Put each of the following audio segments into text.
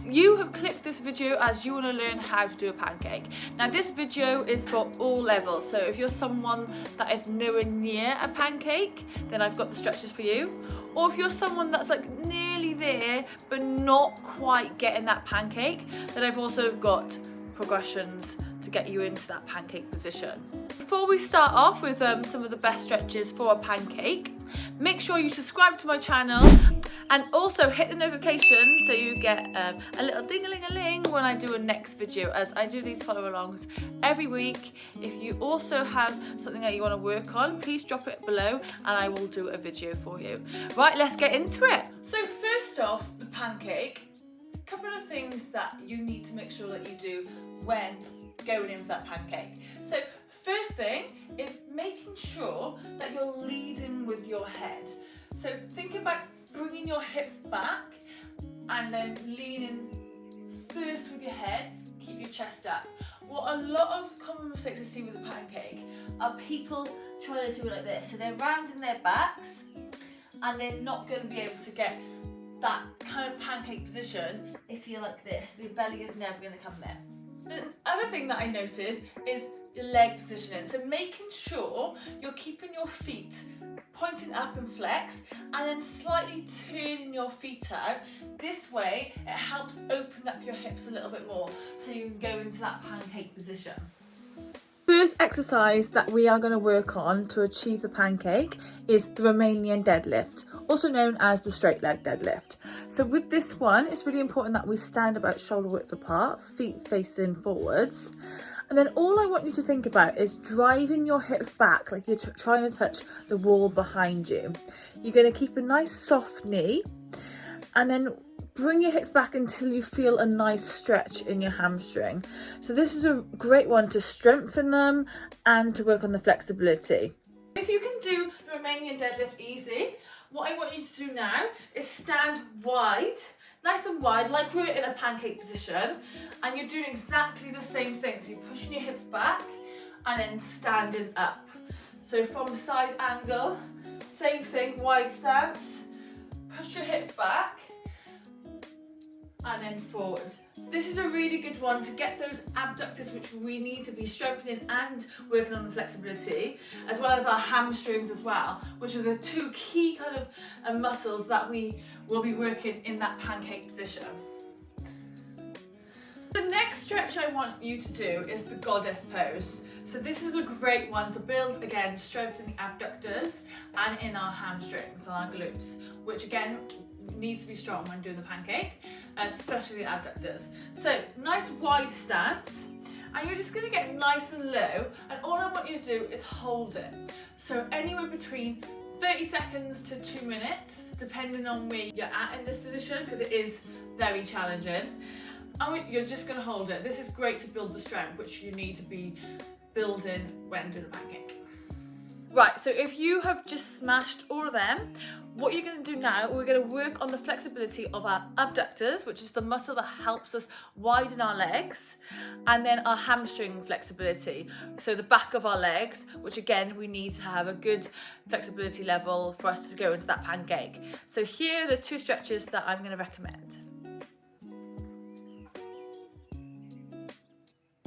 you have clicked this video as you want to learn how to do a pancake. Now this video is for all levels, so if you're someone that is nowhere near a pancake, then I've got the stretches for you. Or if you're someone that's like nearly there but not quite getting that pancake, then I've also got progressions to get you into that pancake position. Before we start off with some of the best stretches for a pancake, make sure you subscribe to my channel and also hit the notification so you get a little ding-a-ling-a-ling when I do a next video, as I do these follow-alongs every week. If you also have something that you want to work on, please drop it below and I will do a video for you. Right, let's get into it. So first off, the pancake. A couple of things that you need to make sure that you do when going in for that pancake. So first thing is making sure that you're leading with your head. So think about bringing your hips back and then leaning first with your head, keep your chest up. What a lot of common mistakes I see with the pancake are people trying to do it like this. So they're rounding their backs and they're not going to be able to get that kind of pancake position if you're like this. Your belly is never going to come there. The other thing that I notice is your leg positioning. So making sure you're keeping your feet pointing up and flex and then slightly turning your feet out. This way it helps open up your hips a little bit more so you can go into that pancake position. First exercise that we are going to work on to achieve the pancake is the Romanian deadlift, also known as the straight leg deadlift. So with this one, it's really important that we stand about shoulder width apart, feet facing forwards. And then all I want you to think about is driving your hips back like you're trying to touch the wall behind you. You're going to keep a nice soft knee and then bring your hips back until you feel a nice stretch in your hamstring. So this is a great one to strengthen them and to work on the flexibility. If you can do the Romanian deadlift easy, what I want you to do now is stand wide, nice and wide, like we're in a pancake position, and you're doing exactly the same thing. So you're pushing your hips back and then standing up. So from side angle, same thing, wide stance, push your hips back and then forwards. This is a really good one to get those abductors, which we need to be strengthening and working on the flexibility, as well as our hamstrings as well, which are the two key kind of muscles that we will be working in that pancake position. The next stretch I want you to do is the goddess pose. So this is a great one to build, again, strength in the abductors and in our hamstrings and our glutes, which again needs to be strong when doing the pancake, especially the abductors. So nice wide stance, and you're just going to get nice and low, and all I want you to do is hold it. So anywhere between 30 seconds to 2 minutes, depending on where you're at in this position, because it is very challenging. And you're just going to hold it. This is great to build the strength, which you need to be building when doing a pancake. Right, so if you have just smashed all of them, what you're going to do now, we're going to work on the flexibility of our abductors, which is the muscle that helps us widen our legs, and then our hamstring flexibility, so the back of our legs, which again, we need to have a good flexibility level for us to go into that pancake. So here are the two stretches that I'm going to recommend.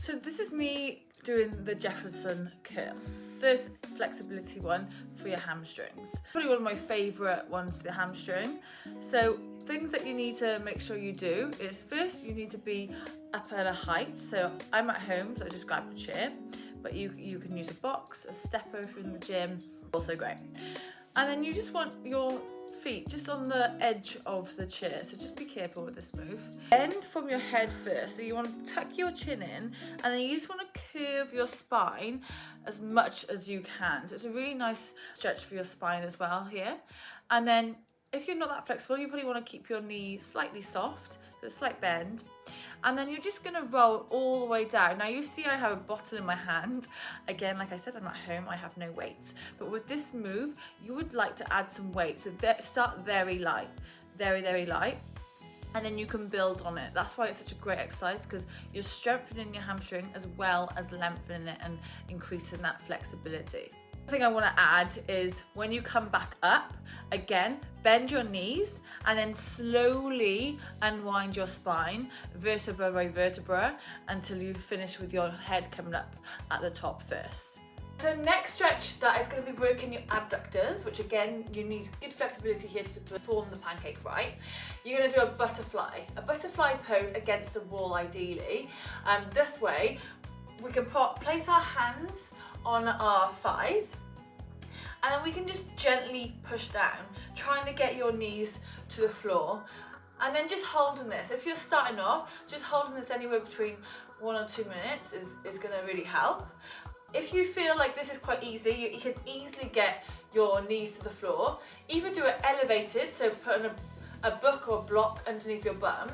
So this is me doing the Jefferson curl. First flexibility one for your hamstrings. Probably one of my favourite ones for the hamstring. So things that you need to make sure you do is first you need to be up at a height. So I'm at home, so I just grab a chair, but you can use a box, a stepper from the gym, also great. And then you just want your feet just on the edge of the chair, so just be careful with this move. Bend from your head first, so you want to tuck your chin in, and then you just want to curve your spine as much as you can. So it's a really nice stretch for your spine as well here. And then if you're not that flexible, you probably want to keep your knee slightly soft, so a slight bend. And then you're just going to roll all the way down. Now you see I have a bottle in my hand. Again, like I said, I'm at home, I have no weights. But with this move, you would like to add some weight. So start very light, very light. And then you can build on it. That's why it's such a great exercise, because you're strengthening your hamstring as well as lengthening it and increasing that flexibility. The thing I want to add is when you come back up, again, bend your knees and then slowly unwind your spine, vertebra by vertebra, until you finish with your head coming up at the top first. So next stretch that is going to be working your abductors, which again, you need good flexibility here to perform the pancake right. You're going to do a butterfly pose against the wall ideally. This way, we can place our hands on our thighs, and then we can just gently push down, trying to get your knees to the floor, and then just holding this. If you're starting off, just holding this anywhere between 1 or 2 minutes is going to really help. If you feel like this is quite easy, you can easily get your knees to the floor. Either do it elevated, so putting a book or a block underneath your bum,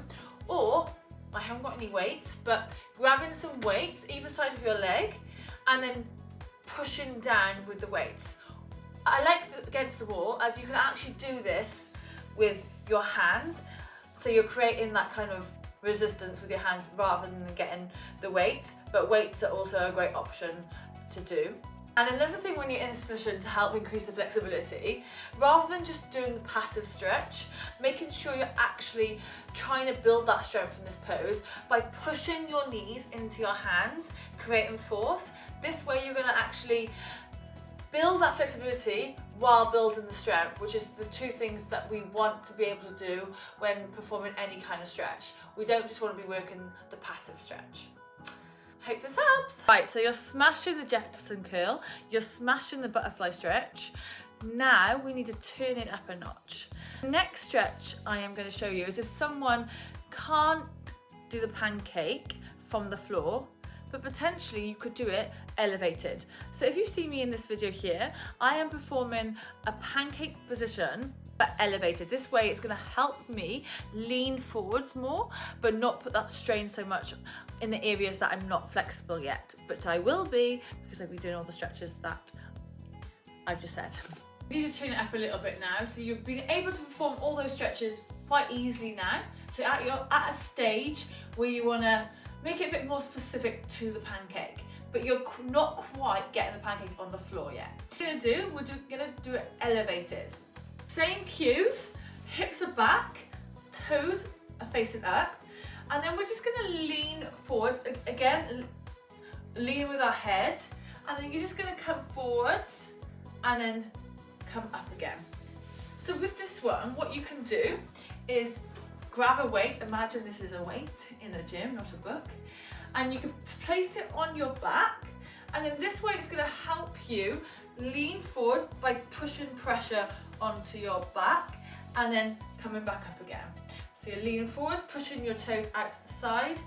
or I haven't got any weights, but grabbing some weights either side of your leg and then pushing down with the weights. I like against the wall, as you can actually do this with your hands, so you're creating that kind of resistance with your hands rather than getting the weights, but weights are also a great option to do. And another thing when you're in this position to help increase the flexibility, rather than just doing the passive stretch, making sure you're actually trying to build that strength in this pose by pushing your knees into your hands, creating force. This way you're going to actually build that flexibility while building the strength, which is the two things that we want to be able to do when performing any kind of stretch. We don't just want to be working the passive stretch. Hope this helps. Right, so you're smashing the Jefferson curl, you're smashing the butterfly stretch. Now we need to turn it up a notch. The next stretch I am going to show you is if someone can't do the pancake from the floor, but potentially you could do it elevated. So if you see me in this video here, I am performing a pancake position but elevated. This way it's going to help me lean forwards more, but not put that strain so much in the areas that I'm not flexible yet, but I will be, because I'll be doing all the stretches that I've just said. You need to tune it up a little bit now, so you've been able to perform all those stretches quite easily now. So you're at a stage where you want to make it a bit more specific to the pancake, but you're not quite getting the pancake on the floor yet. What we're gonna do it elevated. Same cues, hips are back, toes are facing up, and then we're just gonna lean forwards, again, lean with our head, and then you're just gonna come forwards and then come up again. So with this one, what you can do is grab a weight. Imagine this is a weight in a gym, not a book, and you can place it on your back, and then this way it's going to help you lean forwards by pushing pressure onto your back and then coming back up again. So you're leaning forwards, pushing your toes out to the side,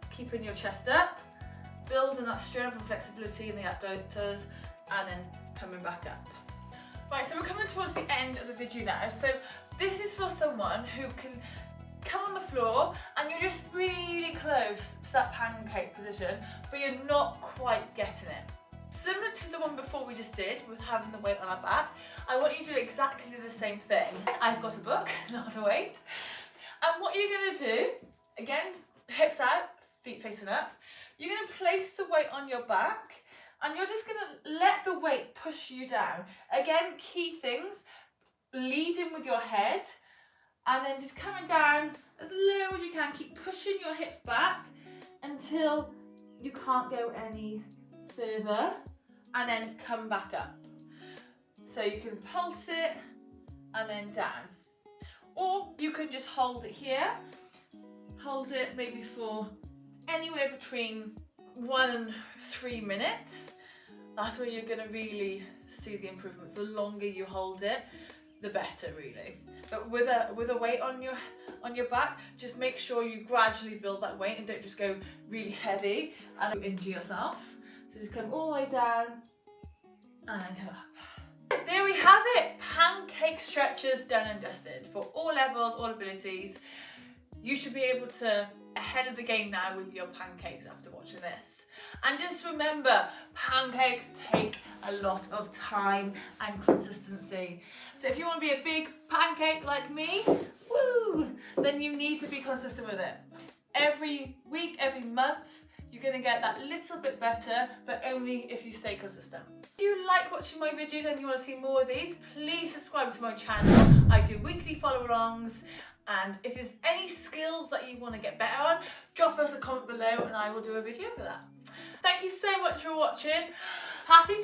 keeping your chest up, building that strength and flexibility in the abductors, and then coming back up. Right, so we're coming towards the end of the video now. So this is for someone who can come on the floor and you're just really close to that pancake position, but you're not quite getting it. Similar to the one before we just did with having the weight on our back, I want you to do exactly the same thing. I've got a book, not a weight. And what you're gonna do, again, hips out, feet facing up, you're gonna place the weight on your back and you're just gonna let the weight push you down. Again, key things, leading with your head and then just coming down as low as you can. Keep pushing your hips back until you can't go any further, and then come back up. So you can pulse it and then down. Or you can just hold it here, hold it maybe for anywhere between 1 and 3 minutes. That's where you're gonna really see the improvements. The longer you hold it, the better really. But with a weight on your back, just make sure you gradually build that weight and don't just go really heavy and injure yourself. So just come all the way down and then come up. There we have it, pancake stretches done and dusted for all levels, all abilities. You should be able to ahead of the game now with your pancakes after watching this. And just remember, pancakes take a lot of time and consistency. So if you want to be a big pancake like me, woo, then you need to be consistent with it. Every week, every month, you're going to get that little bit better, but only if you stay consistent. If you like watching my videos and you want to see more of these, please subscribe to my channel. I do weekly follow-alongs, and if there's any skills that you want to get better on, drop us a comment below and I will do a video for that. Thank you so much for watching. Happy